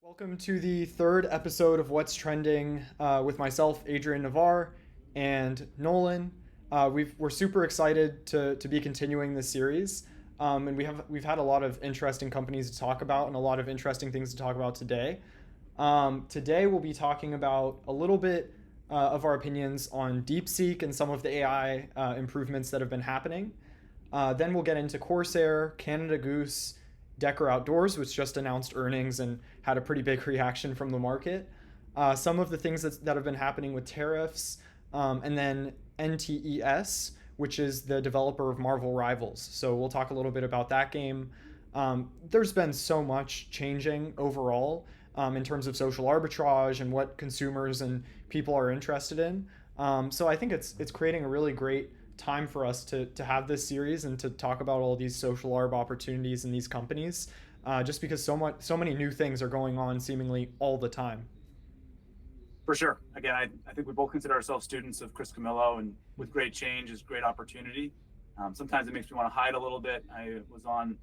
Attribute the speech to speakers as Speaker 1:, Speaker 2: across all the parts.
Speaker 1: Welcome to the third episode of What's Trending with myself, Adrien Navarre, and Nolan. We're super excited to be continuing this series, and we've had a lot of interesting companies to talk about and a lot of interesting things to talk about today. Today we'll be talking about a little bit of our opinions on DeepSeek and some of the AI improvements that have been happening. Then we'll get into Corsair, Canada Goose, Decker Outdoors, which just announced earnings and had a pretty big reaction from the market. Some of the things that have been happening with tariffs, and then NTES, which is the developer of Marvel Rivals. So we'll talk a little bit about that game. There's been so much changing overall in terms of social arbitrage and what consumers and people are interested in. So I think it's creating a really great time for us to have this series and to talk about all these social arb opportunities in these companies, just because so many new things are going on seemingly all the time.
Speaker 2: For sure. Again, I think we both consider ourselves students of Chris Camillo, and with great change is great opportunity. Sometimes it makes me want to hide a little bit. I was on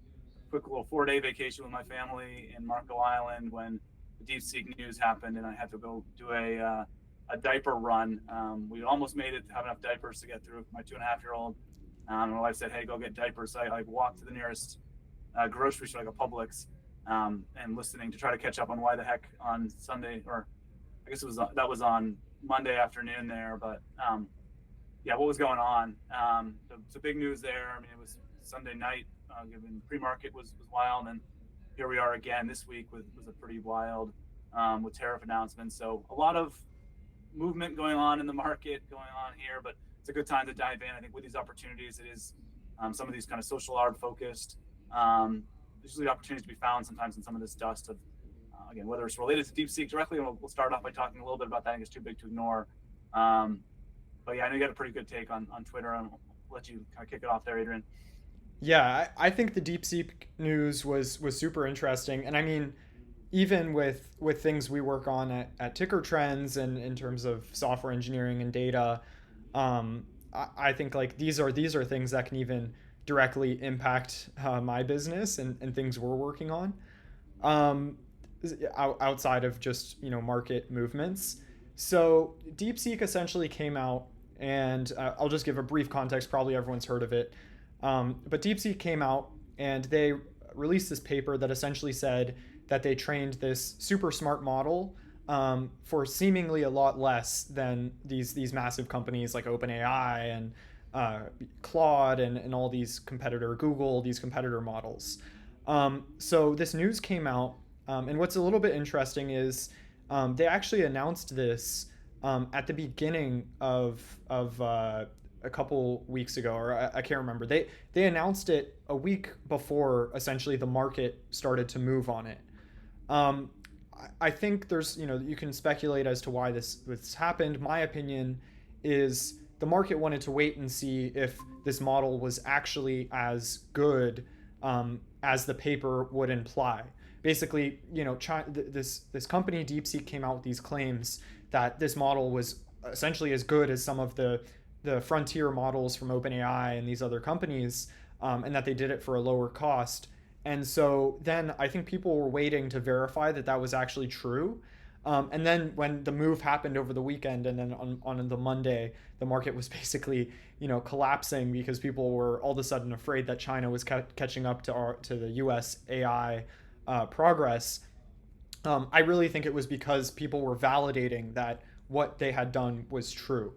Speaker 2: a quick little 4-day vacation with my family in Marco Island when the DeepSeek news happened, and I had to go do a diaper run. We almost made it to have enough diapers to get through my 2.5-year-old. And my wife said, "Hey, go get diapers." So I walked to the nearest grocery store, like a Publix, and listening to try to catch up on why the heck on Sunday, or I guess that was on Monday afternoon there. But yeah, what was going on? The big news there. I mean, it was Sunday night. Given pre-market was wild, and here we are again this week was a pretty wild with tariff announcements. So a lot of movement going on in the market going on here, but it's a good time to dive in. I think with these opportunities, it is some of these kind of social arb focused. There's usually opportunities to be found sometimes in some of this dust of, again, whether it's related to DeepSeek directly, and we'll start off by talking a little bit about that. I think it's too big to ignore. But yeah, I know you got a pretty good take on Twitter, and I'll let you kind of kick it off there, Adrian.
Speaker 1: Yeah, I think the DeepSeek news was super interesting, and I mean, even with things we work on at Ticker Trends and in terms of software engineering and data, I think like these are things that can even directly impact my business and things we're working on, um, outside of just market movements. So DeepSeek essentially came out, and I'll just give a brief context. Probably everyone's heard of it, but DeepSeek came out and they released this paper that essentially said that they trained this super smart model for seemingly a lot less than these massive companies like OpenAI and Claude and all these these competitor models. So this news came out, and what's a little bit interesting is they actually announced this at the beginning of a couple weeks ago, or I can't remember. They announced it a week before essentially the market started to move on it. Um, I think there's, you can speculate as to why this happened. My opinion is the market wanted to wait and see if this model was actually as good as the paper would imply. Basically, this company DeepSeek came out with these claims that this model was essentially as good as some of the frontier models from OpenAI and these other companies, and that they did it for a lower cost. And so then I think people were waiting to verify that that was actually true. And then when the move happened over the weekend, and then on the Monday, the market was basically, collapsing because people were all of a sudden afraid that China was catching up to the U.S. AI progress. I really think it was because people were validating that what they had done was true.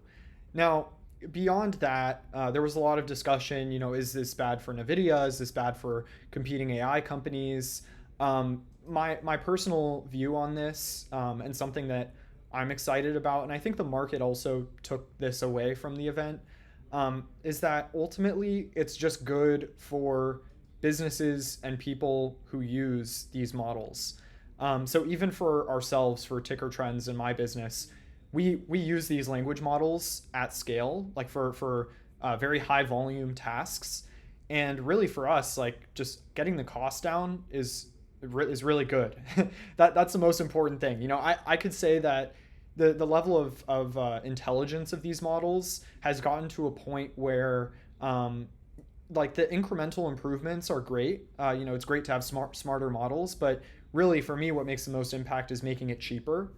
Speaker 1: Now, beyond that, there was a lot of discussion. Is this bad for NVIDIA? Is this bad for competing AI companies? My personal view on this, and something that I'm excited about, and I think the market also took this away from the event, is that ultimately it's just good for businesses and people who use these models. So even for ourselves, for Ticker Trends in my business, we use these language models at scale, like for very high volume tasks, and really for us, like just getting the cost down is really good. That's the most important thing. I could say that the level of intelligence of these models has gotten to a point where like the incremental improvements are great. It's great to have smarter models, but really for me, what makes the most impact is making it cheaper.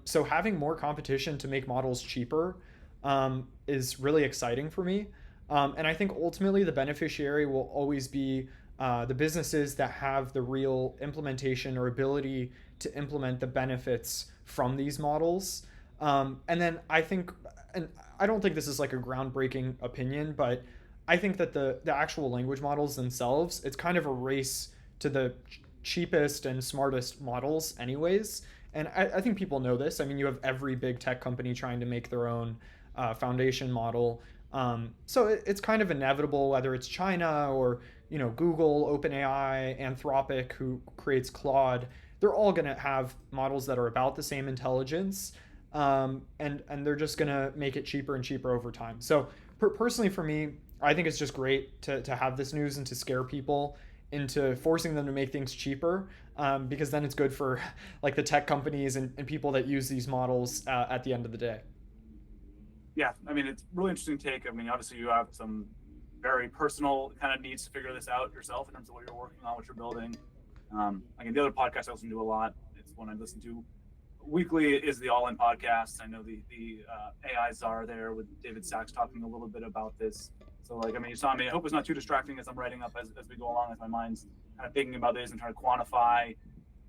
Speaker 1: So having more competition to make models cheaper is really exciting for me. And I think ultimately the beneficiary will always be the businesses that have the real implementation or ability to implement the benefits from these models. And then I think, and I don't think this is like a groundbreaking opinion, but I think that the actual language models themselves, it's kind of a race to the cheapest and smartest models, anyways. And I think people know this. I mean, you have every big tech company trying to make their own foundation model. So it's kind of inevitable, whether it's China or Google, OpenAI, Anthropic, who creates Claude. They're all going to have models that are about the same intelligence, and they're just going to make it cheaper and cheaper over time. So personally, for me, I think it's just great to have this news and to scare people into forcing them to make things cheaper, because then it's good for like the tech companies and people that use these models at the end of the day.
Speaker 2: Yeah, I mean, it's really interesting take. I mean, obviously you have some very personal kind of needs to figure this out yourself in terms of what you're working on, what you're building. Again, the other podcast I listen to a lot, it's one I listen to weekly, is the All In podcast. I know the AI czar there with David Sachs talking a little bit about this. So like, I mean, you saw me, I hope it's not too distracting as I'm writing up as we go along, as my mind's kind of thinking about this and trying to quantify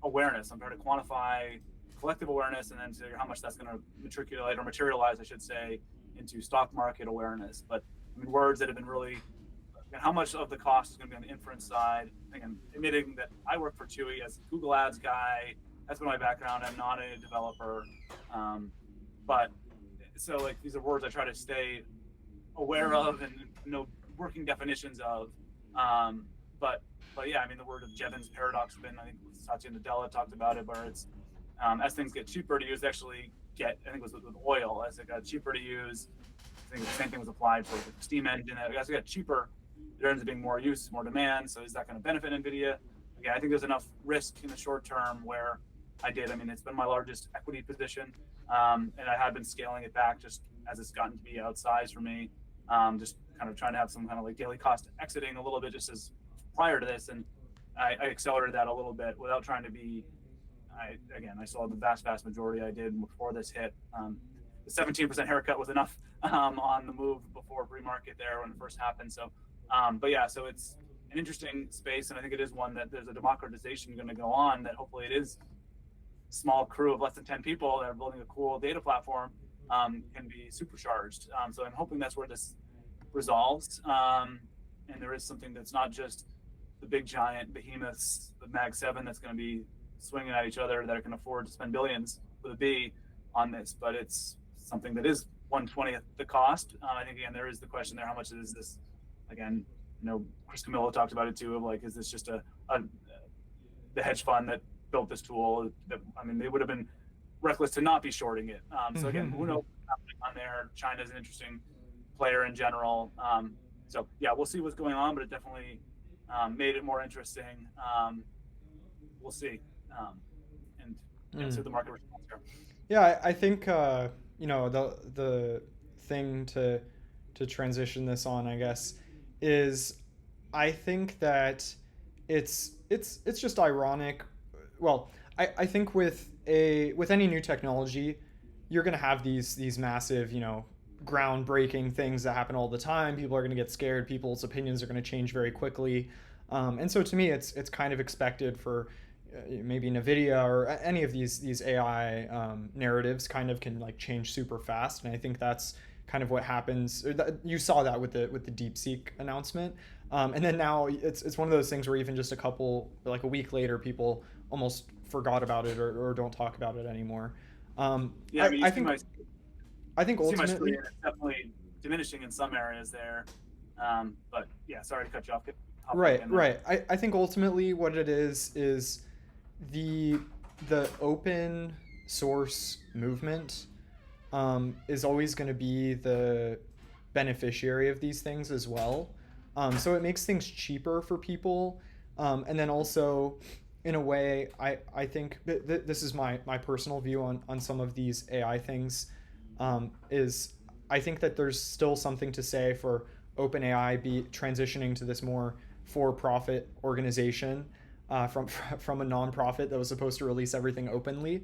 Speaker 2: awareness. I'm trying to quantify collective awareness and then figure how much that's going to matriculate or materialize, I should say, into stock market awareness. But I mean, words that have been really, and how much of the cost is going to be on the inference side. Again, admitting that I work for Chewy as a Google Ads guy. That's been my background. I'm not a developer. But so like, these are words I try to stay aware of and know working definitions of. But yeah, I mean, the word of Jevons paradox has been, I think Satya Nadella talked about it, where it's as things get cheaper to use, they actually get, I think it was with oil, as it got cheaper to use. I think the same thing was applied for the steam engine. As it got cheaper, there ends up being more use, more demand. So is that going to benefit NVIDIA? Again, I think there's enough risk in the short term where I mean, it's been my largest equity position, and I have been scaling it back just as it's gotten to be outsized for me. Just kind of trying to have some kind of like daily cost exiting a little bit just as prior to this. And I accelerated that a little bit without trying to be, I saw the vast majority I did before this hit. The 17% haircut was enough on the move before pre-market there when it first happened. So, but yeah, so it's an interesting space, and I think it is one that there's a democratization going to go on, that hopefully it is a small crew of less than 10 people that are building a cool data platform can be supercharged. So I'm hoping that's where this resolves. And there is something that's not just the big giant behemoths, the Mag 7, that's going to be swinging at each other that can afford to spend billions with a B on this, but it's something that is 1/20th the cost. I think, again, there is the question there, how much is this? Again, Chris Camillo talked about it too, of like, is this just the hedge fund that built this tool? I mean, they would have been reckless to not be shorting it. So again, who knows what's happening on there? China's an interesting player in general. So yeah, we'll see what's going on, but it definitely made it more interesting. We'll see. And see the market response here.
Speaker 1: Yeah, I think the thing to transition this on, I guess, is I think that it's just ironic. Well, I think with any new technology, you're gonna have these massive, groundbreaking things that happen all the time. People are gonna get scared. People's opinions are gonna change very quickly, and so to me, it's kind of expected for maybe NVIDIA or any of these AI narratives kind of can like change super fast, and I think that's kind of what happens. You saw that with the DeepSeek announcement, and then now it's one of those things where even just a week later, people almost forgot about it or don't talk about it anymore.
Speaker 2: Yeah, I think
Speaker 1: ultimately
Speaker 2: it's definitely diminishing in some areas there, but yeah, sorry to cut you off.
Speaker 1: Right. I think ultimately what it is the open source movement is always going to be the beneficiary of these things as well. So it makes things cheaper for people, and then also, in a way, I think this is my personal view on some of these AI things, is I think that there's still something to say for OpenAI be transitioning to this more for-profit organization, from from a nonprofit that was supposed to release everything openly.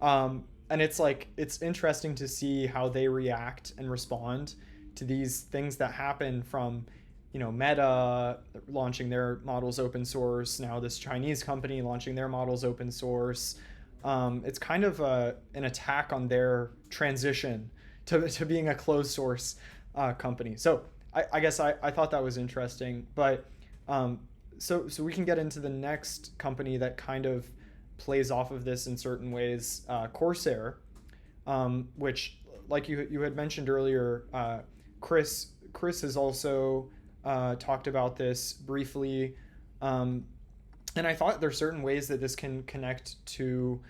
Speaker 1: And it's like it's interesting to see how they react and respond to these things that happen from, you know, Meta launching their models open source, now this Chinese company launching their models open source. It's kind of an attack on their transition to being a closed source company. So I guess I thought that was interesting. But so we can get into the next company that kind of plays off of this in certain ways, Corsair, which, like you had mentioned earlier, Chris has also talked about this briefly, and I thought there's certain ways that this can connect to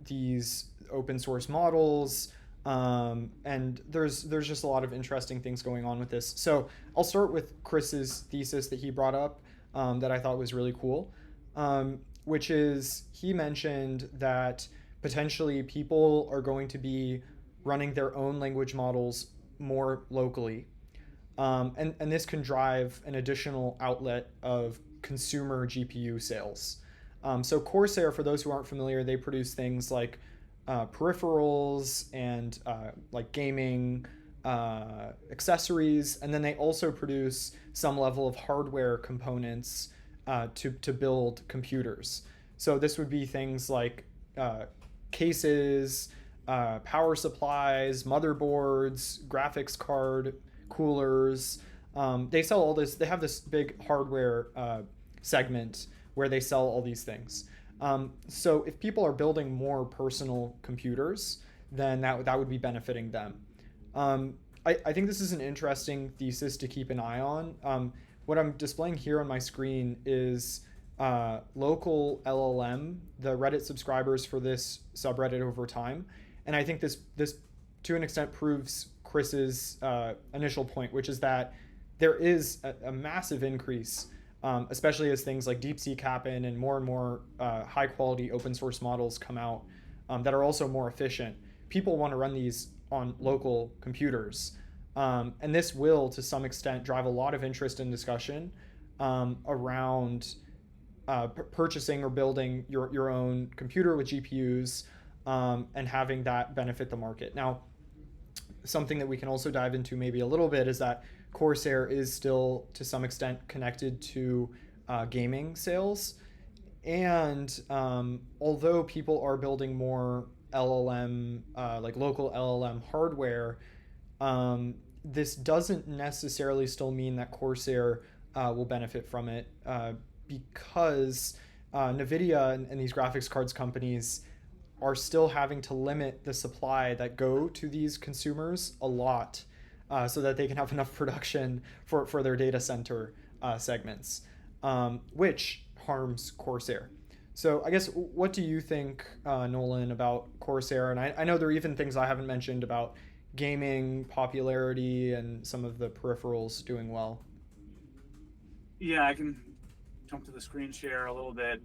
Speaker 1: these open source models, and there's just a lot of interesting things going on with this. So I'll start with Chris's thesis that he brought up, that I thought was really cool, which is he mentioned that potentially people are going to be running their own language models more locally. And this can drive an additional outlet of consumer GPU sales. So Corsair, for those who aren't familiar, they produce things like peripherals and like gaming accessories, and then they also produce some level of hardware components to build computers. So this would be things like cases, power supplies, motherboards, graphics card, coolers. They sell all this. They have this big hardware segment where they sell all these things. So if people are building more personal computers, then that would be benefiting them. I think this is an interesting thesis to keep an eye on. What I'm displaying here on my screen is local LLM, the Reddit subscribers for this subreddit over time. And I think this to an extent proves Chris's initial point, which is that there is a massive increase, especially as things like DeepSeek happen and more high quality open source models come out that are also more efficient. People want to run these on local computers. And this will, to some extent, drive a lot of interest and discussion around purchasing or building your own computer with GPUs, and having that benefit the market. Now, something that we can also dive into maybe a little bit is that Corsair is still, to some extent, connected to gaming sales. And although people are building more LLM, like local LLM hardware, this doesn't necessarily still mean that Corsair will benefit from it, because NVIDIA and these graphics cards companies are still having to limit the supply that go to these consumers a lot, so that they can have enough production for their data center segments, which harms Corsair. So I guess, what do you think, Nolan, about Corsair? And I know there are even things I haven't mentioned about gaming popularity and some of the peripherals doing well.
Speaker 2: Yeah, I can jump to the screen share a little bit.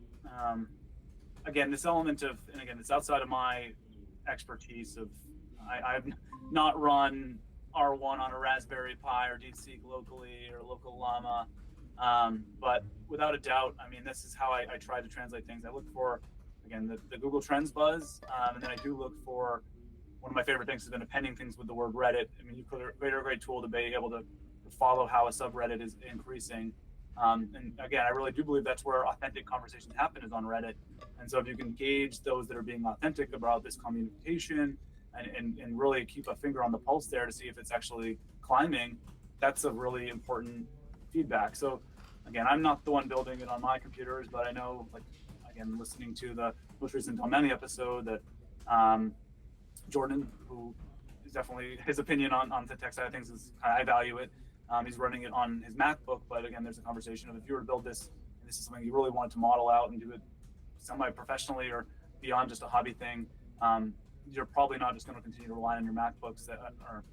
Speaker 2: Again, this element of, and again, it's outside of my expertise of, I've not run R1 on a Raspberry Pi or DeepSeek locally or local llama. But without a doubt, I mean, this is how I try to translate things. I look for, again, the Google Trends buzz, and then I do look for, one of my favorite things has been appending things with the word Reddit. I mean, you create a great tool to be able to follow how a subreddit is increasing. And again, I really do believe that's where authentic conversations happen, is on Reddit. And so if you can gauge those that are being authentic about this communication and really keep a finger on the pulse there to see if it's actually climbing, that's a really important feedback. So again, I'm not the one building it on my computers, but I know, like, again, listening to the most recent Domeni episode, that Jordan, who is definitely, his opinion on the tech side of things is, I value it. He's running it on his MacBook, but again, there's a conversation of, if you were to build this, and this is something you really wanted to model out and do it semi-professionally or beyond just a hobby thing, you're probably not just going to continue to rely on your MacBooks that are,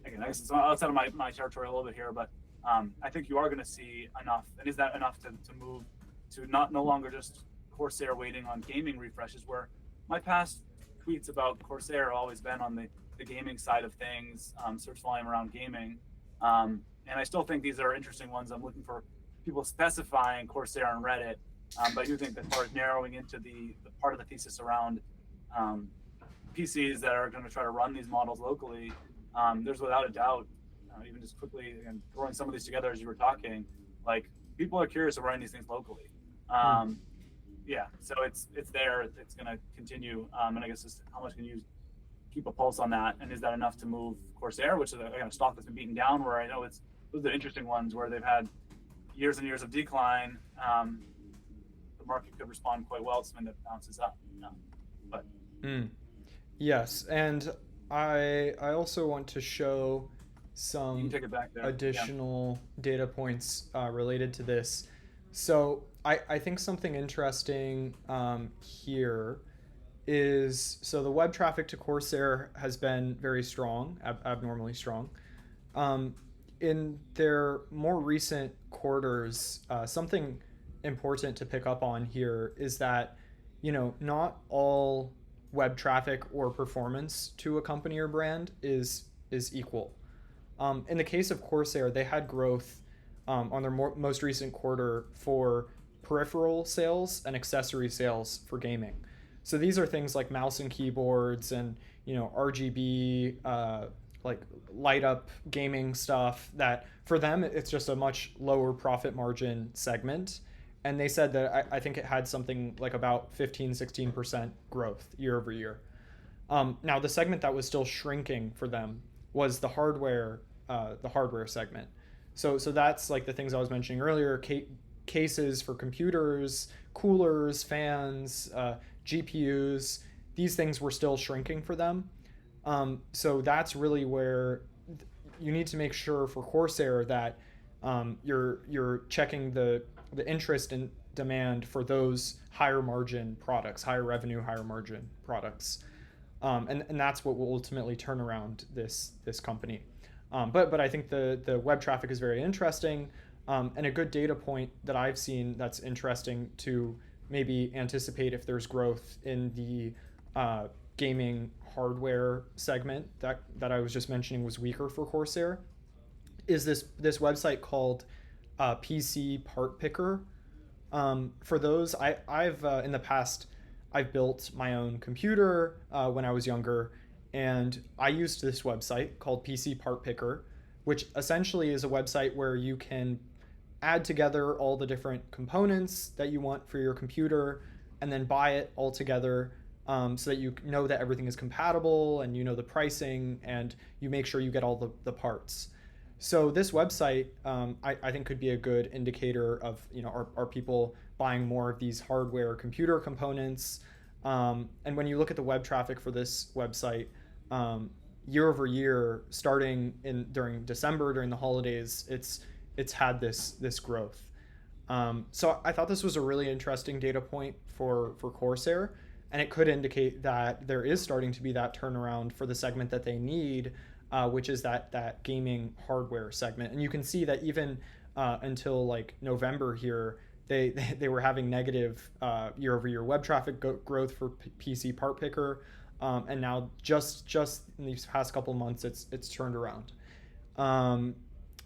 Speaker 2: again, I guess it's outside of my territory a little bit here, but I think you are going to see enough. And is that enough to move to no longer just Corsair waiting on gaming refreshes, where my past tweets about Corsair have always been on the gaming side of things, search volume around gaming. And I still think these are interesting ones. I'm looking for people specifying Corsair and Reddit. But I do think that as far as narrowing into the part of the thesis around PCs that are going to try to run these models locally, there's without a doubt, even just quickly and throwing some of these together as you were talking, like people are curious of running these things locally. Yeah, so it's there. It's going to continue, and I guess just how much can you keep a pulse on that, and is that enough to move Corsair, which is a stock that's been beaten down? Where I know those are interesting ones where they've had years and years of decline. The market could respond quite well to something that bounces up. But
Speaker 1: Yes, and I also want to show
Speaker 2: you
Speaker 1: some
Speaker 2: can take it back there.
Speaker 1: additional data points related to this. So I think something interesting here is, so the web traffic to Corsair has been very strong, abnormally strong. In their more recent quarters, something important to pick up on here is that, not all web traffic or performance to a company or brand is equal. In the case of Corsair, they had growth on their most recent quarter for peripheral sales and accessory sales for gaming. So these are things like mouse and keyboards and RGB, like light up gaming stuff that for them it's just a much lower profit margin segment. And they said that I think it had something like about 15-16% growth year over year. Now the segment that was still shrinking for them was the hardware segment. So that's like the things I was mentioning earlier: cases for computers, coolers, fans, GPUs. These things were still shrinking for them. So that's really where you need to make sure for Corsair that you're checking the interest and demand for those higher margin products, higher revenue, higher margin products, and that's what will ultimately turn around this company. But I think the web traffic is very interesting, and a good data point that I've seen that's interesting to maybe anticipate if there's growth in the gaming hardware segment that I was just mentioning was weaker for Corsair is this website called PC Part Picker. For those, I've in the past I've built my own computer when I was younger, and I used this website called PC Part Picker, which essentially is a website where you can add together all the different components that you want for your computer and then buy it all together, so that you know that everything is compatible and the pricing and you make sure you get all the parts. So this website, I think could be a good indicator of, are people buying more of these hardware computer components? And when you look at the web traffic for this website, year over year, starting during December, during the holidays, it's had this growth. So I thought this was a really interesting data point for Corsair, and it could indicate that there is starting to be that turnaround for the segment that they need, which is that gaming hardware segment. And you can see that even until like November here, they were having negative year over year web traffic growth for PC Part Picker, and now just in these past couple months, it's turned around.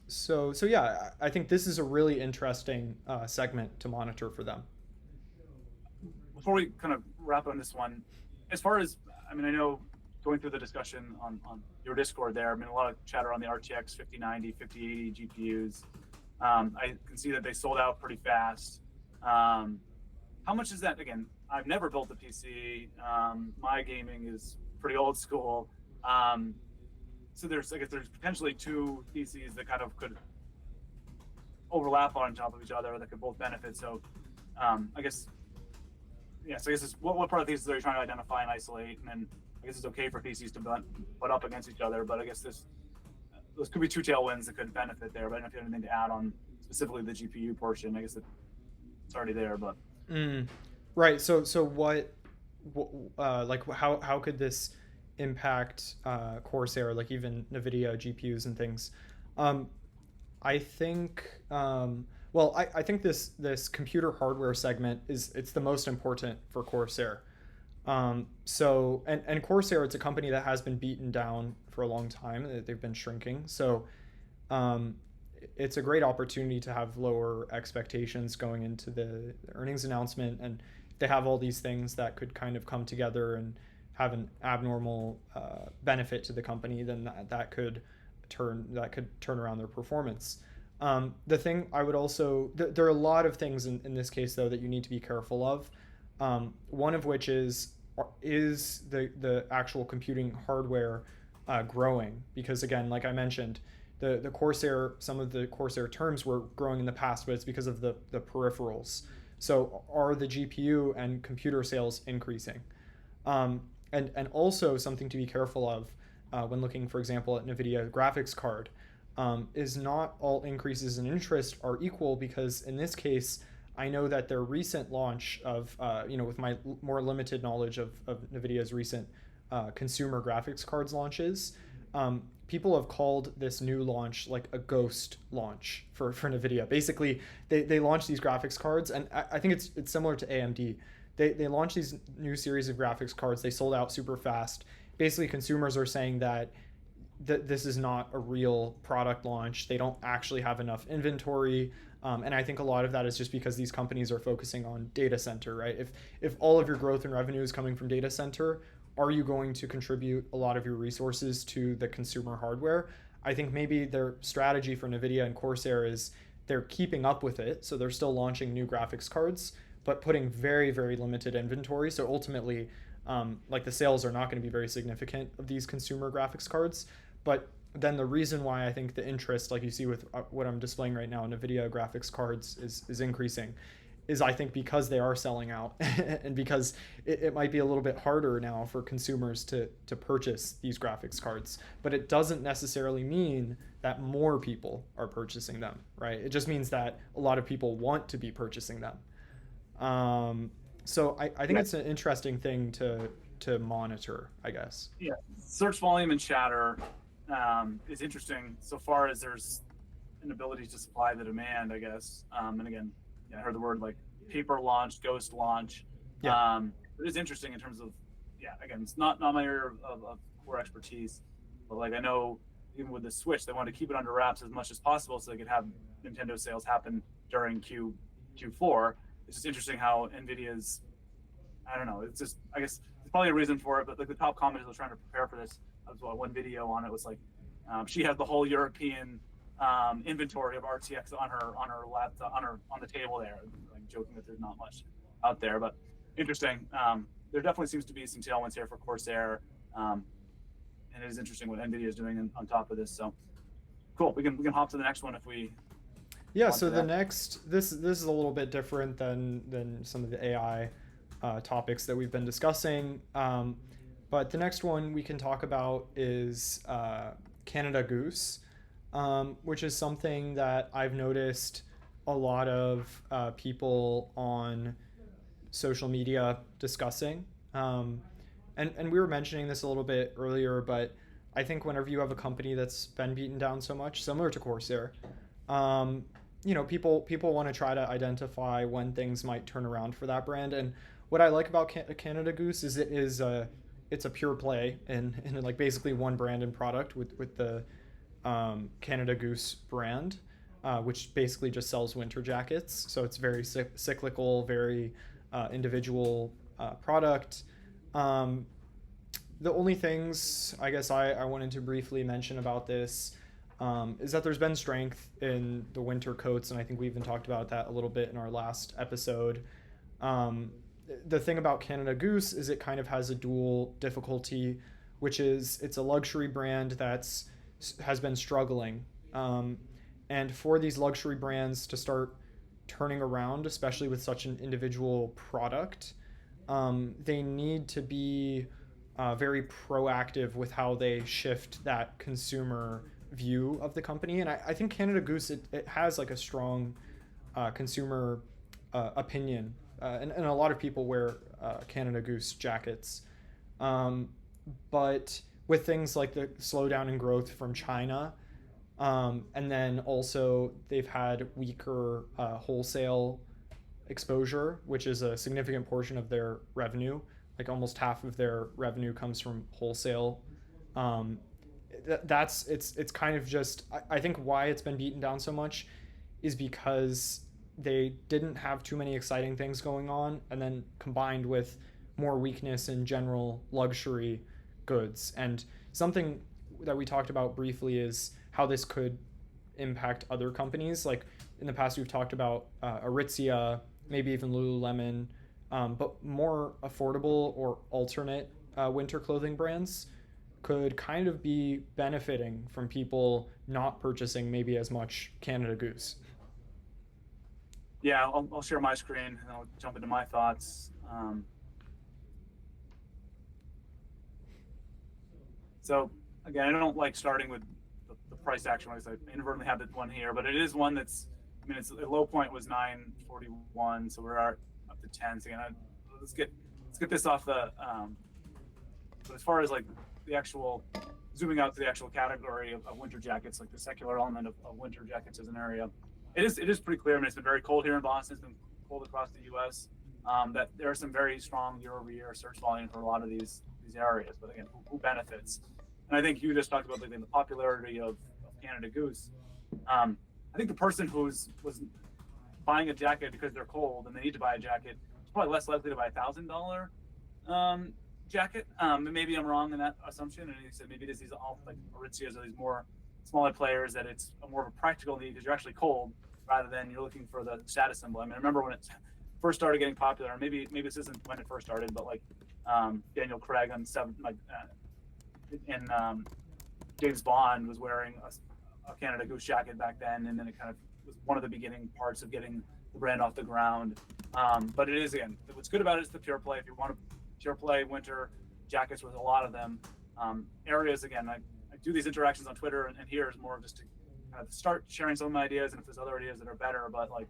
Speaker 1: So yeah, I think this is a really interesting segment to monitor for them.
Speaker 2: Before we kind of wrap on this one, as far as, I know going through the discussion on your Discord there, a lot of chatter on the RTX 5090, 5080 GPUs. I can see that they sold out pretty fast. How much is that? Again, I've never built a PC. My gaming is pretty old school. So there's potentially two PCs that kind of could overlap on top of each other that could both benefit. So I guess it's what part of the thesis are you trying to identify and isolate? And then I guess it's okay for PCs to butt up against each other, but I guess those could be two tailwinds that could benefit there. But I don't know if you have anything to add on specifically the GPU portion. I guess it's already there, but
Speaker 1: right. So what like how could this impact Corsair, like even NVIDIA GPUs and things? I think I think this computer hardware segment it's the most important for Corsair. So Corsair, it's a company that has been beaten down for a long time. They've been shrinking. So it's a great opportunity to have lower expectations going into the earnings announcement, and they have all these things that could kind of come together and have an abnormal benefit to the company, then that could turn around their performance. The thing I would also there are a lot of things in this case though that you need to be careful of. One of which is the actual computing hardware growing, because again, like I mentioned, the Corsair, some of the Corsair terms were growing in the past, but it's because of the peripherals. So are the GPU and computer sales increasing? And also something to be careful of when looking, for example, at NVIDIA graphics card, is not all increases in interest are equal, because in this case, I know that their recent launch of, with my more limited knowledge of NVIDIA's recent consumer graphics cards launches, people have called this new launch like a ghost launch for NVIDIA. Basically, they launched these graphics cards, and I think it's similar to AMD. They launched these new series of graphics cards. They sold out super fast. Basically, consumers are saying that this is not a real product launch. They don't actually have enough inventory. And I think a lot of that is just because these companies are focusing on data center, right? If all of your growth and revenue is coming from data center, are you going to contribute a lot of your resources to the consumer hardware? I think maybe their strategy for NVIDIA and Corsair is they're keeping up with it. So they're still launching new graphics cards, but putting very, very limited inventory. So ultimately, like the sales are not going to be very significant of these consumer graphics cards. But then the reason why I think the interest, like you see with what I'm displaying right now, NVIDIA graphics cards is increasing, is I think because they are selling out and because it might be a little bit harder now for consumers to purchase these graphics cards. But it doesn't necessarily mean that more people are purchasing them, right? It just means that a lot of people want to be purchasing them. So I think it's an interesting thing to monitor, I guess.
Speaker 2: Yeah, search volume and chatter is interesting so far as there's an ability to supply the demand, I guess. And again, I heard the word like paper launch, ghost launch.
Speaker 1: Yeah.
Speaker 2: It is interesting in terms of, again, it's not my area of core expertise, but like I know even with the Switch, they wanted to keep it under wraps as much as possible so they could have Nintendo sales happen during Q4. It's just interesting how NVIDIA's, I don't know, it's just, I guess there's probably a reason for it, but like the top commenters were trying to prepare for this. As well, one video on it was like, she has the whole European inventory of RTX on her laptop, on the table there, like joking that there's not much out there, but interesting. There definitely seems to be some tailwinds here for Corsair, and it is interesting what NVIDIA is doing on top of this. So cool, we can hop to the next one if we.
Speaker 1: Yeah. So the next, this is a little bit different than some of the AI topics that we've been discussing. But the next one we can talk about is Canada Goose, which is something that I've noticed a lot of people on social media discussing. And we were mentioning this a little bit earlier, but I think whenever you have a company that's been beaten down so much, similar to Corsair, people want to try to identify when things might turn around for that brand. And what I like about Canada Goose is it's a pure play in like basically one brand and product with the Canada Goose brand, which basically just sells winter jackets. So it's very cyclical, very individual product. The only things I guess I wanted to briefly mention about this is that there's been strength in the winter coats, and I think we even talked about that a little bit in our last episode. The thing about Canada Goose is it kind of has a dual difficulty, which is it's a luxury brand has been struggling. And for these luxury brands to start turning around, especially with such an individual product, they need to be very proactive with how they shift that consumer view of the company. And I think Canada Goose, it has like a strong consumer opinion. And a lot of people wear Canada Goose jackets. But with things like the slowdown in growth from China, and then also they've had weaker wholesale exposure, which is a significant portion of their revenue. Like almost half of their revenue comes from wholesale. It's kind of just, I think why it's been beaten down so much is because they didn't have too many exciting things going on, and then combined with more weakness in general luxury goods. And something that we talked about briefly is how this could impact other companies. Like in the past, we've talked about Aritzia, maybe even Lululemon, but more affordable or alternate winter clothing brands could kind of be benefiting from people not purchasing maybe as much Canada Goose.
Speaker 2: Yeah, I'll share my screen and I'll jump into my thoughts. So again, I don't like starting with the price action because I inadvertently have that one here, but it is one that's, I mean, it's the low point was 941, so we're up to 10. So again, let's get this off the. But as far as like the actual zooming out to the actual category of winter jackets, like the secular element of winter jackets as an area, it is pretty clear. I mean, it's been very cold here in Boston. It's been cold across the U.S. That there are some very strong year-over-year search volume for a lot of these areas. But again, who benefits? And I think you just talked about like, the popularity of Canada Goose. I think the person was buying a jacket because they're cold and they need to buy a jacket is probably less likely to buy $1,000 jacket. And maybe I'm wrong in that assumption. And he said maybe it is these all like Aritzias or these more smaller players that it's more of a practical need because you're actually cold rather than you're looking for the status symbol. I mean, I remember when it first started getting popular, and maybe this isn't when it first started, but like Daniel Craig on James Bond was wearing a Canada Goose jacket back then, and then it kind of was one of the beginning parts of getting the brand off the ground. But it is, again, what's good about it is the pure play. If you want to pure play winter jackets with a lot of them, areas, again, I do these interactions on Twitter, and here is more just to kind of start sharing some of my ideas, and if there's other ideas that are better, but like,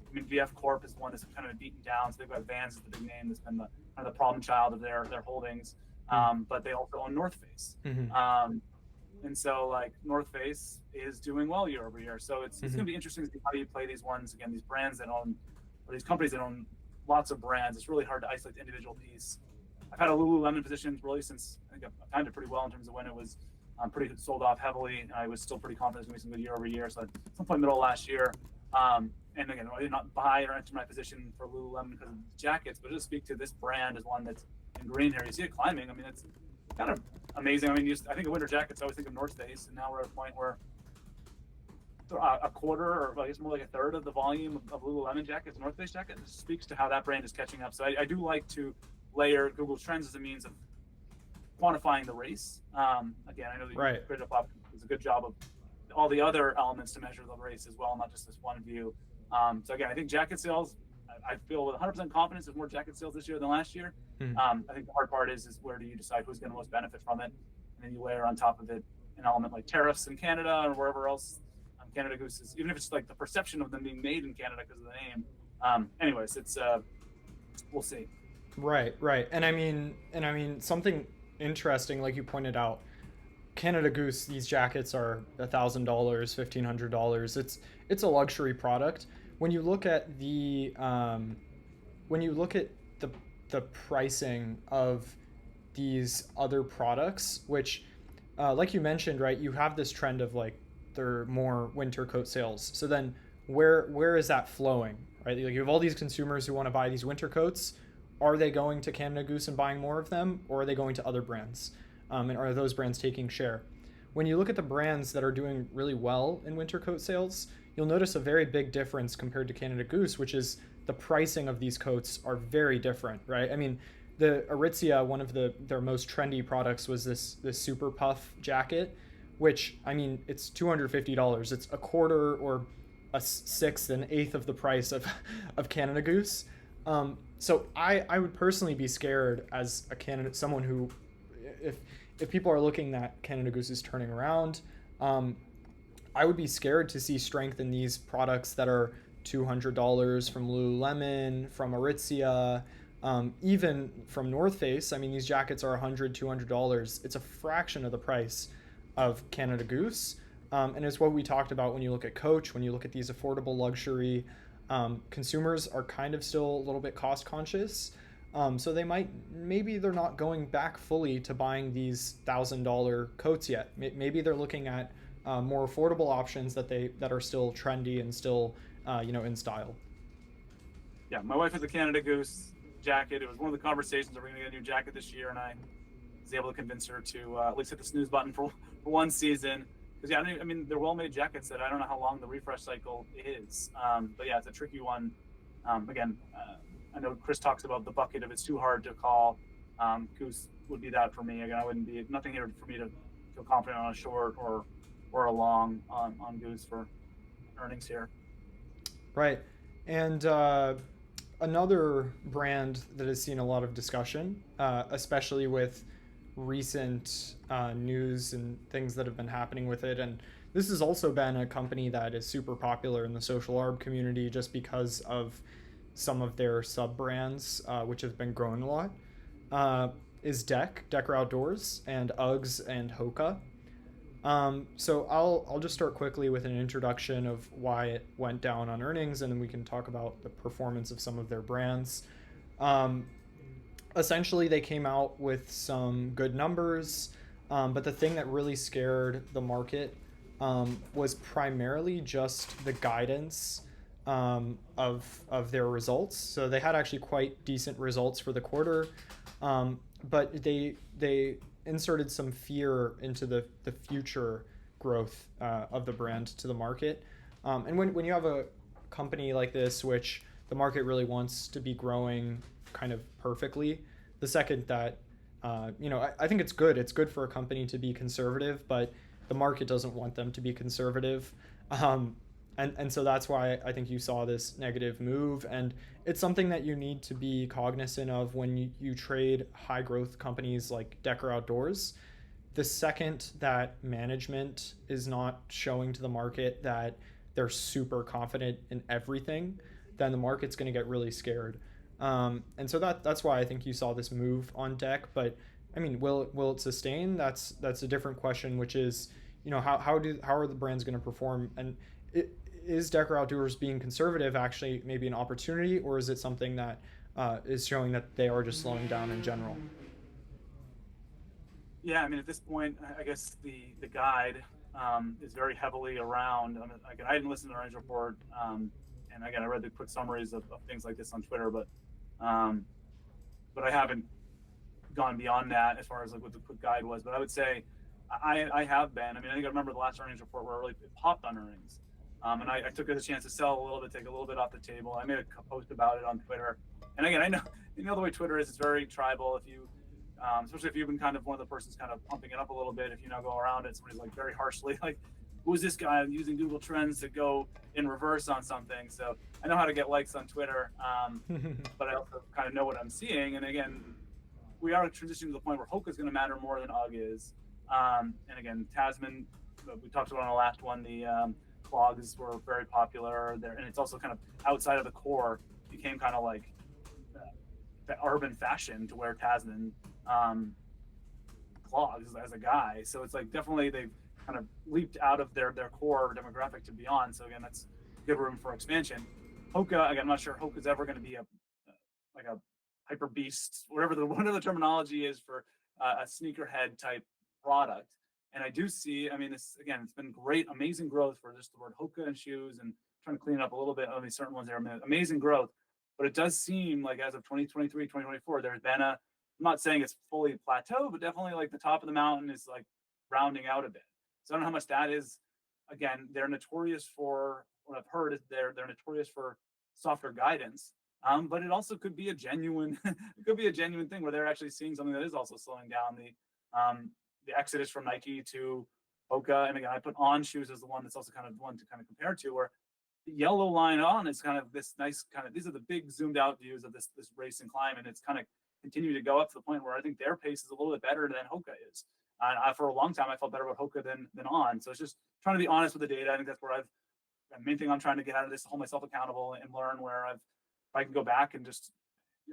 Speaker 2: I mean, VF Corp is one that's kind of beaten down. So they've got Vans as the big name that's been the kind of the problem child of their holdings. But they also own North Face. And so like North Face is doing well year over year. So it's going to be interesting to see how you play these ones. Again, these brands that own, or these companies that own lots of brands, it's really hard to isolate the individual piece. I've had a Lululemon position really since, I think I've timed it pretty well in terms of when it was pretty sold off heavily. I was still pretty confident it was going to be some good year over year. So at some point middle of last year, and again, I did not buy or enter my position for Lululemon because of the jackets, but just speak to this brand as one that's in green here. You see it climbing. I mean, it's kind of amazing. I mean, I think of winter jackets, I always think of North Face, and now we're at a point where a quarter, or I guess more like a third of the volume of Lululemon jackets, North Face jackets, speaks to how that brand is catching up. So I do like to layer Google Trends as a means of quantifying the race. Again, I know that Creative Pop does a good job of all the other elements to measure the race as well, not just this one view. So again, I think jacket sales, I feel with 100% confidence there's more jacket sales this year than last year. I think the hard part is where do you decide who's going to most benefit from it, and then you layer on top of it an element like tariffs in Canada or wherever else. Canada Goose is, even if it's like the perception of them being made in Canada because of the name. Anyways, it's we'll see.
Speaker 1: Right. And I mean something interesting, like you pointed out, Canada Goose, these jackets are $1,000, $1,500. It's a luxury product. When you look at the pricing of these other products, which like you mentioned, right, you have this trend of like they're more winter coat sales. So then where is that flowing, right? Like you have all these consumers who want to buy these winter coats. Are they going to Canada Goose and buying more of them, or are they going to other brands? And are those brands taking share? When you look at the brands that are doing really well in winter coat sales, you'll notice a very big difference compared to Canada Goose, which is the pricing of these coats are very different, right? I mean, the Aritzia, one of their most trendy products was this super puff jacket, which, I mean, it's $250. It's a quarter or a sixth, an eighth of the price of Canada Goose. So I would personally be scared as someone who, if people are looking that Canada Goose is turning around, I would be scared to see strength in these products that are $200 from Lululemon, from Aritzia, even from North Face. I mean, these jackets are $100, $200. It's a fraction of the price of Canada Goose. And it's what we talked about when you look at Coach, when you look at these affordable luxury, consumers are kind of still a little bit cost conscious. So maybe they're not going back fully to buying these $1,000 coats yet. Maybe they're looking at more affordable options that are still trendy and still in style.
Speaker 2: Yeah, my wife has a Canada Goose jacket. It was one of the conversations. Are we going to get a new jacket this year? And I was able to convince her to at least hit the snooze button for one season. Because yeah, I mean they're well-made jackets that I don't know how long the refresh cycle is. But yeah, it's a tricky one. Again, I know Chris talks about the bucket if it's too hard to call. Goose would be that for me. Again, I wouldn't be nothing here for me to feel confident on a short or a long on Goose for earnings here.
Speaker 1: Right. And another brand that has seen a lot of discussion, especially with recent news and things that have been happening with it. And this has also been a company that is super popular in the social arb community just because of some of their sub brands, which have been growing a lot. Is Decker Outdoors and Uggs and Hoka. So I'll just start quickly with an introduction of why it went down on earnings, and then we can talk about the performance of some of their brands. Um, Essentially, they came out with some good numbers, but the thing that really scared the market was primarily just the guidance of their results. So they had actually quite decent results for the quarter, but they inserted some fear into the future growth of the brand to the market. And when you have a company like this, which the market really wants to be growing kind of perfectly, the second that I think it's good. It's good for a company to be conservative, but the market doesn't want them to be conservative. Um, and so that's why I think you saw this negative move. And it's something that you need to be cognizant of when you trade high growth companies like Decker Outdoors. The second that management is not showing to the market that they're super confident in everything, then the market's going to get really scared. And so that's why I think you saw this move on deck. But I mean, will it sustain? That's a different question, which is, how are the brands going to perform? And it, is Decker Outdoors being conservative actually maybe an opportunity, or is it something that is showing that they are just slowing down in general?
Speaker 2: Yeah, I mean, at this point, I guess the guide is very heavily around. I mean, again, I didn't listen to the earnings report, and again, I read the quick summaries of things like this on Twitter, um, but I haven't gone beyond that as far as like what the quick guide was. But I would say I have been. I mean, I think I remember the last earnings report where it really popped on earnings, and I took it as a chance to sell a little bit, take a little bit off the table. I made a post about it on Twitter, and again, I know the way Twitter is. It's very tribal. If you especially if you've been kind of one of the persons kind of pumping it up a little bit. If you now go around it, somebody's like very harshly like, "Who's this guy using Google Trends to go in reverse on something?" So I know how to get likes on Twitter, but I also kind of know what I'm seeing. And again, we are transitioning to the point where Hoka is going to matter more than UGG is. And again, Tasman, we talked about on the last one, the clogs were very popular there, and it's also kind of outside of the core became kind of like the urban fashion to wear Tasman um, clogs as a guy. So it's like definitely they've kind of leaped out of their core demographic to beyond. So again, that's good room for expansion. Hoka, again, I'm not sure Hoka's ever going to be a like a hyper beast, whatever the terminology is for a sneakerhead type product. And I do see, I mean, this again, it's been great, amazing growth for just the word Hoka and shoes, and trying to clean it up a little bit. I mean, certain ones there, amazing growth, but it does seem like as of 2023, 2024, there's been a, I'm not saying it's fully plateau, but definitely like the top of the mountain is like rounding out a bit. So I don't know how much that is. Again, they're notorious for what I've heard is they're notorious for softer guidance. But it also could be a genuine, it could be a genuine thing where they're actually seeing something that is also slowing down the exodus from Nike to Hoka. And again, I put On shoes as the one that's also kind of the one to kind of compare to, where the yellow line On is kind of this nice kind of, these are the big zoomed out views of this race and climb, and it's kind of continued to go up to the point where I think their pace is a little bit better than Hoka is. And for a long time, I felt better about Hoka than On. So it's just trying to be honest with the data. I think that's where the main thing I'm trying to get out of this, hold myself accountable and learn where if I can go back and just,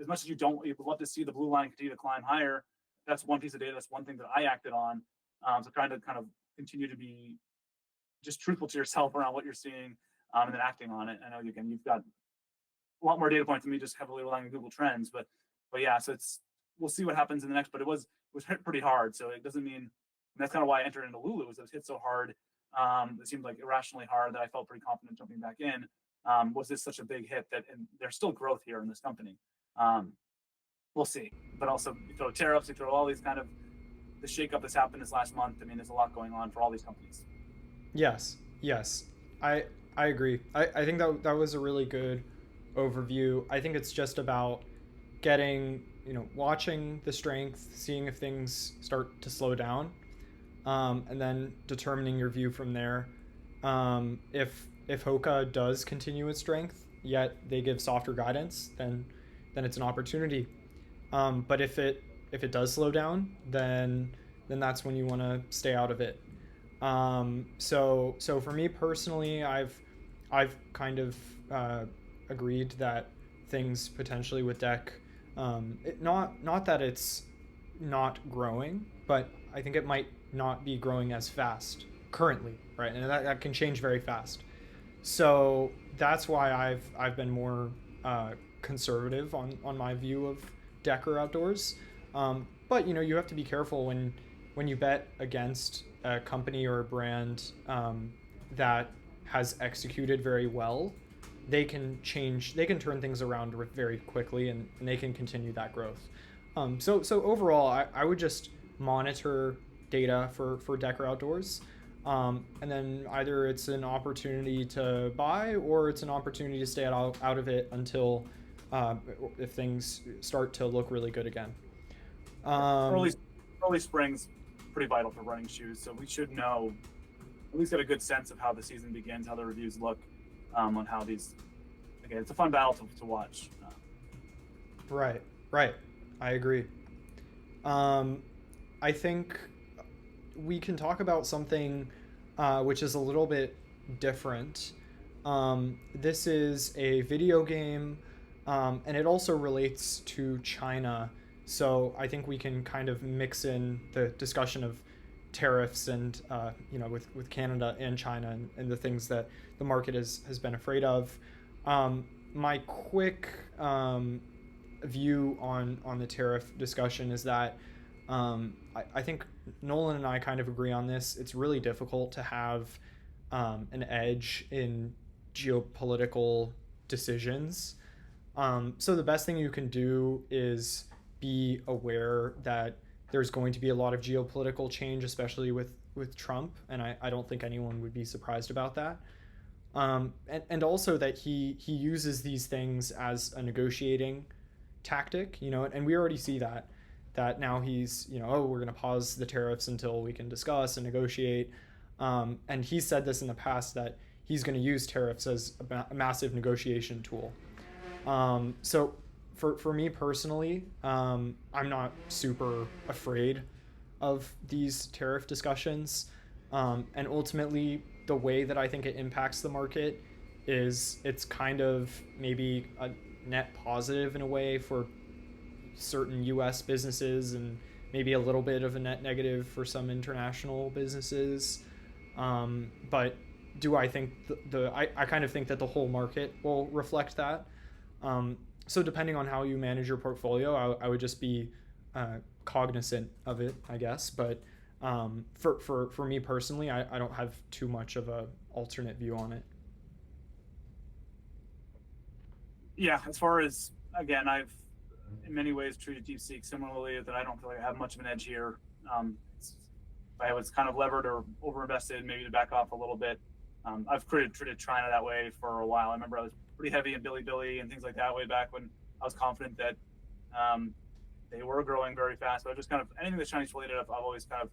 Speaker 2: as much as you would love to see the blue line continue to climb higher. That's one piece of data. That's one thing that I acted on. So trying to kind of continue to be just truthful to yourself around what you're seeing, and then acting on it. I know again, you've got a lot more data points than me just heavily relying on Google Trends, but but yeah, so we'll see what happens in the next. But it was hit pretty hard, so it doesn't mean. And that's kind of why I entered into Lulu. Was it was hit so hard. It seemed like irrationally hard that I felt pretty confident jumping back in. Was this such a big hit that, and there's still growth here in this company. Um, we'll see. But also, you throw tariffs, you throw all these kind of the shakeup that's happened this last month. I mean, there's a lot going on for all these companies.
Speaker 1: Yes, yes, I agree. I think that was a really good overview. I think it's just about getting, watching the strength, seeing if things start to slow down, and then determining your view from there. If Hoka does continue its strength, yet they give softer guidance, then it's an opportunity. But if it does slow down, then that's when you want to stay out of it. So for me personally, I've kind of agreed that things potentially with deck, not that it's not growing, but I think it might not be growing as fast currently, right? And that can change very fast. So that's why I've been more conservative on my view of Decker Outdoors. But you have to be careful when you bet against a company or a brand that has executed very well. They can turn things around very quickly, and they can continue that growth. So overall, I would just monitor data for Decker Outdoors. And then either it's an opportunity to buy or it's an opportunity to stay out of it until if things start to look really good again.
Speaker 2: Early spring's pretty vital for running shoes, so we should know, at least get a good sense of how the season begins, how the reviews look, on how these. Again, it's a fun battle to watch.
Speaker 1: Right. I agree. I think we can talk about something which is a little bit different. This is a video game, and it also relates to China. So I think we can kind of mix in the discussion of tariffs and with Canada and China and the things that the market has been afraid of. My quick view on the tariff discussion is that I think Nolan and I kind of agree on this. It's really difficult to have an edge in geopolitical decisions. So the best thing you can do is be aware that there's going to be a lot of geopolitical change, especially with Trump, and I don't think anyone would be surprised about that. And also that he uses these things as a negotiating tactic, and we already see that now he's, we're going to pause the tariffs until we can discuss and negotiate. And he said this in the past, that he's going to use tariffs as a massive negotiation tool. So for me personally, I'm not super afraid of these tariff discussions. And ultimately, the way that I think it impacts the market is it's kind of maybe a net positive in a way for certain U.S. businesses and maybe a little bit of a net negative for some international businesses. But do I think I kind of think that the whole market will reflect that. So depending on how you manage your portfolio, I would just be cognizant of it, I guess. But for me personally, I don't have too much of a alternate view on it.
Speaker 2: Yeah, as far as, again, I've in many ways treated DeepSeek similarly, that I don't feel like I have much of an edge here. If I was kind of levered or overinvested, maybe to back off a little bit. I've treated China that way for a while. I remember I was pretty heavy in Bilibili and things like that way back when I was confident that they were growing very fast. But I just kind of, anything that's Chinese related, I've always kind of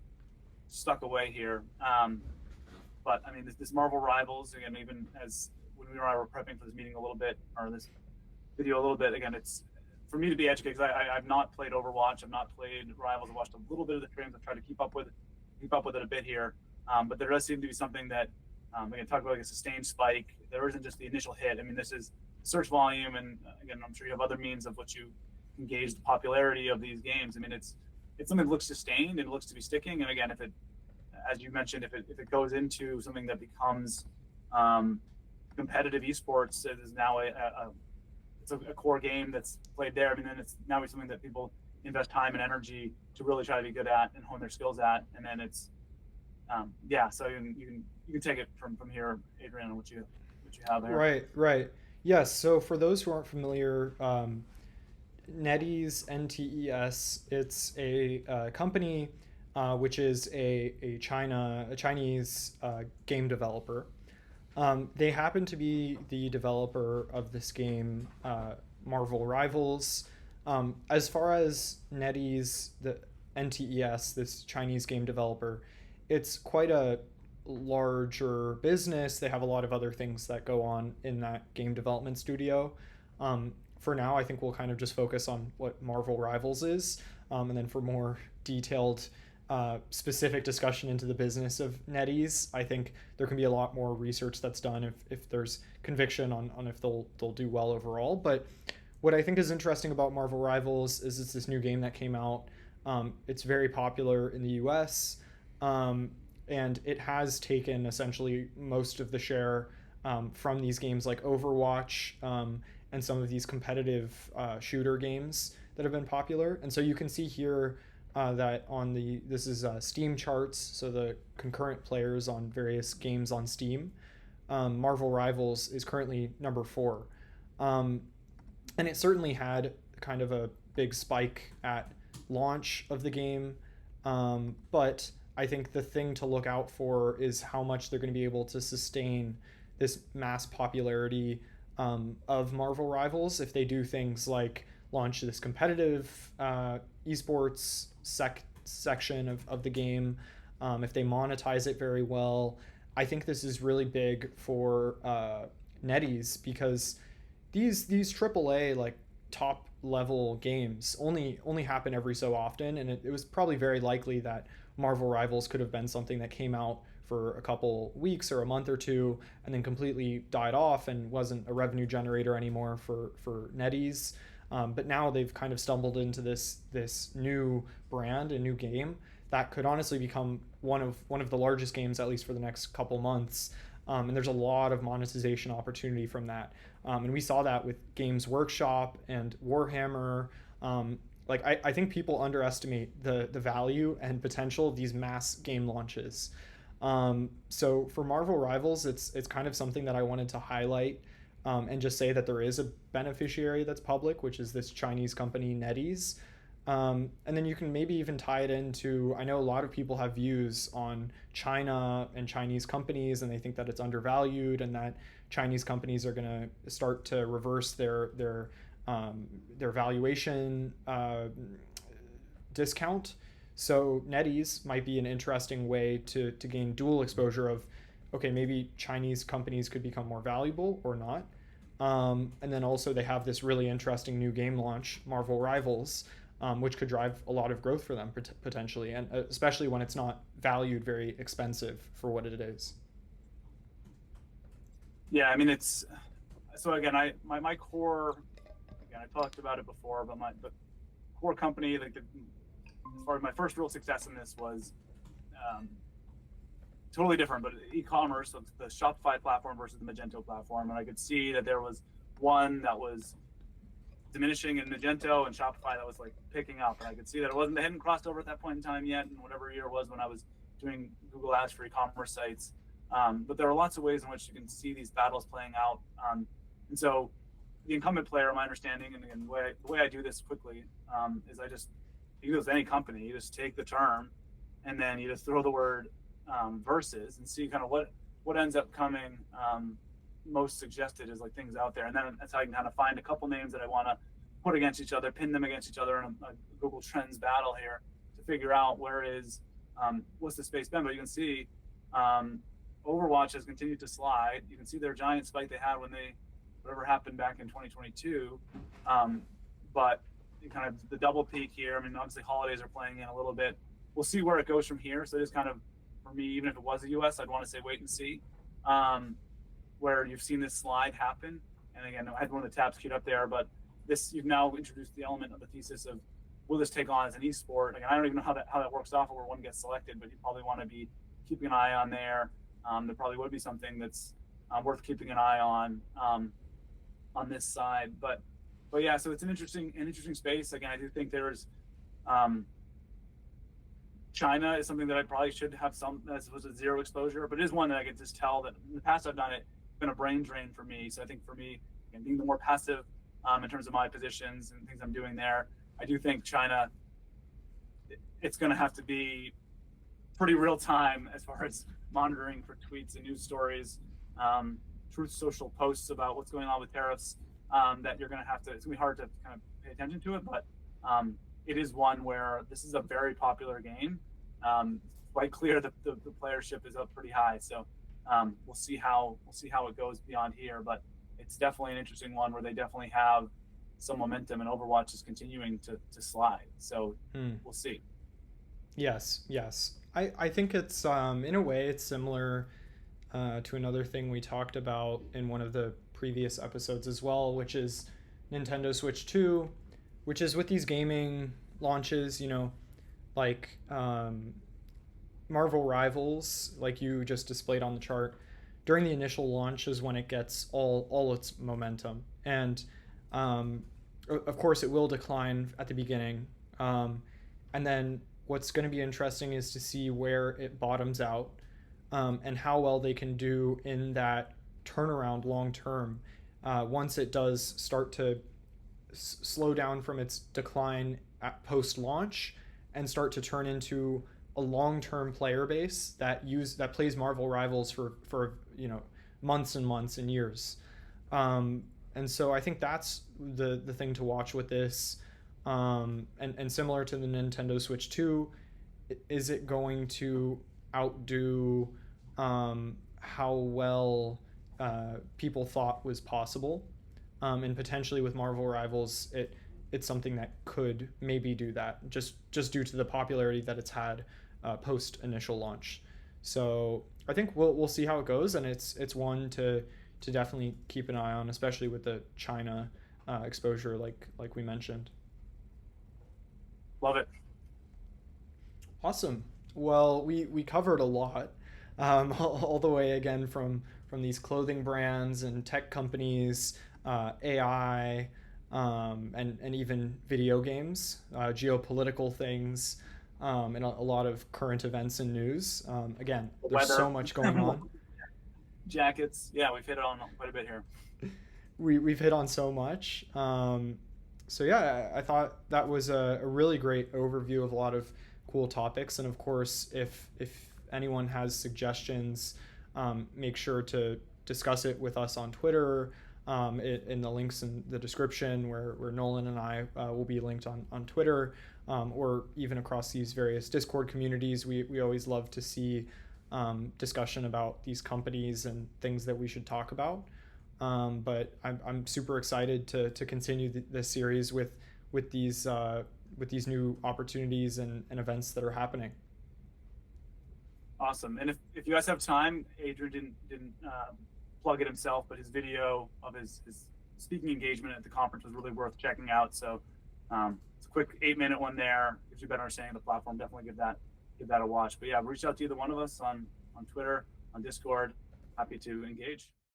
Speaker 2: stuck away here. But I mean, this Marvel Rivals, again, even as when we were prepping for this meeting a little bit, or this video a little bit, again, it's for me to be educated, because I've not played Overwatch, I've not played Rivals. I've watched a little bit of the streams. I've tried to keep up with it a bit here, but there does seem to be something that again, talk about like a sustained spike. There isn't just the initial hit. I mean, this is search volume, and again, I'm sure you have other means of which you can gauge the popularity of these games. I mean, it's something that looks sustained and looks to be sticking. And again, if it, as you mentioned, if it goes into something that becomes competitive esports, it is now it's a core game that's played there. I mean, then it's now something that people invest time and energy to really try to be good at and hone their skills at. And then it's yeah. So you can take it from here, Adrian, on what you have there.
Speaker 1: Right, right. Yes, so for those who aren't familiar, NetEase, NTES, it's a company which is a Chinese game developer. They happen to be the developer of this game, Marvel Rivals. As far as NetEase, the NTES, this Chinese game developer, it's quite a larger business. They have a lot of other things that go on in that game development studio. For now, I think we'll kind of just focus on what Marvel Rivals is, and then for more detailed, specific discussion into the business of NetEase, I think there can be a lot more research that's done if there's conviction on if they'll do well overall. But what I think is interesting about Marvel Rivals is it's this new game that came out. It's very popular in the US, and it has taken essentially most of the share from these games like Overwatch, and some of these competitive shooter games that have been popular. And so you can see here that on this is Steam charts, so the concurrent players on various games on Steam. Marvel Rivals is currently number 4. And it certainly had kind of a big spike at launch of the game, but I think the thing to look out for is how much they're going to be able to sustain this mass popularity of Marvel Rivals if they do things like launch this competitive esports section of the game, if they monetize it very well. I think this is really big for NetEase, because these AAA like top level games only happen every so often, and it was probably very likely that Marvel Rivals could have been something that came out for a couple weeks or a month or two and then completely died off and wasn't a revenue generator anymore for NetEase. But now they've kind of stumbled into this new brand, a new game that could honestly become one of the largest games, at least for the next couple months. And there's a lot of monetization opportunity from that. And we saw that with Games Workshop and Warhammer. I think people underestimate the value and potential of these mass game launches. So for Marvel Rivals, it's kind of something that I wanted to highlight, and just say that there is a beneficiary that's public, which is this Chinese company NetEase. And then you can maybe even tie it into, I know a lot of people have views on China and Chinese companies, and they think that it's undervalued and that Chinese companies are going to start to reverse their valuation discount. So NetEase might be an interesting way to gain dual exposure of, okay, maybe Chinese companies could become more valuable or not. And then also they have this really interesting new game launch, Marvel Rivals, which could drive a lot of growth for them potentially, and especially when it's not valued very expensive for what it is.
Speaker 2: Yeah, I mean, it's so again, my core, again, I talked about it before, but the core company, like as far as my first real success in this was totally different, but e-commerce, so the Shopify platform versus the Magento platform, and I could see that there was one that was diminishing in Magento and Shopify that was like picking up, and I could see that they hadn't crossed over at that point in time yet, in whatever year it was when I was doing Google Ads for e-commerce sites. But there are lots of ways in which you can see these battles playing out, and so the incumbent player, my understanding, and again, the way I do this quickly is you go with any company, you just take the term, and then you just throw the word versus and see kind of what ends up coming most suggested as like things out there, and then that's how I can kind of find a couple names that I want to put against each other, pin them against each other in a Google Trends battle here to figure out what's the space been. But you can see Overwatch has continued to slide. You can see their giant spike they had when whatever happened back in 2022, but kind of the double peak here. I mean, obviously holidays are playing in a little bit. We'll see where it goes from here. So it is kind of, for me, even if it was the US, I'd want to say wait and see, where you've seen this slide happen. And again, I had one of the tabs queued up there, but you've now introduced the element of the thesis of, will this take on as an esport? Again, I don't even know how that works off or where one gets selected, but you probably want to be keeping an eye on there. There probably would be something that's worth keeping an eye on this side. But but yeah, so it's an interesting space. Again, I do think there's um, China is something that I probably should have some as opposed to zero exposure, but it is one that I can just tell that in the past I've done it, it's been a brain drain for me. So I think for me, again, being the more passive in terms of my positions and things I'm doing there, I do think China, it's going to have to be pretty real time as far as monitoring for tweets and news stories, truth social posts about what's going on with tariffs. That you're going to have to. It's going to be hard to kind of pay attention to it, but it is one where this is a very popular game. Quite clear that the playership is up pretty high. So we'll see how it goes beyond here, but it's definitely an interesting one where they definitely have some momentum, and Overwatch is continuing to slide. So we'll see.
Speaker 1: Yes, yes. I think it's in a way it's similar to another thing we talked about in one of the previous episodes as well, which is Nintendo Switch 2, which is with these gaming launches, you know, like Marvel Rivals, like you just displayed on the chart. During the initial launch is when it gets all its momentum, and of course it will decline at the beginning, and then what's going to be interesting is to see where it bottoms out, and how well they can do in that turnaround long term, once it does start to slow down from its decline at post launch and start to turn into a long-term player base that plays Marvel Rivals for you know, months and months and years, and so I think that's the thing to watch with this, and similar to the Nintendo Switch 2, is it going to outdo how well people thought was possible, and potentially with Marvel Rivals it's something that could maybe do that, just due to the popularity that it's had post initial launch. So I think we'll see how it goes, and it's one to definitely keep an eye on, especially with the China exposure, like we mentioned.
Speaker 2: Love it.
Speaker 1: Awesome. Well, we covered a lot, all the way again from these clothing brands and tech companies, AI, and even video games, geopolitical things, and a lot of current events and news. Again, there's
Speaker 2: Weather.
Speaker 1: so much going on.
Speaker 2: Jackets. Yeah, we've hit it on quite a bit here.
Speaker 1: We've hit on so much. So yeah, I thought that was a really great overview of a lot of cool topics. And of course, if anyone has suggestions, make sure to discuss it with us on Twitter, in the links in the description, where Nolan and I will be linked on Twitter, or even across these various Discord communities. We always love to see discussion about these companies and things that we should talk about. But I'm super excited to continue this series with these new opportunities and events that are happening.
Speaker 2: Awesome. And if you guys have time, Adrien didn't plug it himself, but his video of his speaking engagement at the conference was really worth checking out. So it's a quick 8-minute one there. Gives you a better understanding of the platform. Definitely give that a watch. But yeah, reach out to either one of us on Twitter, on Discord. Happy to engage.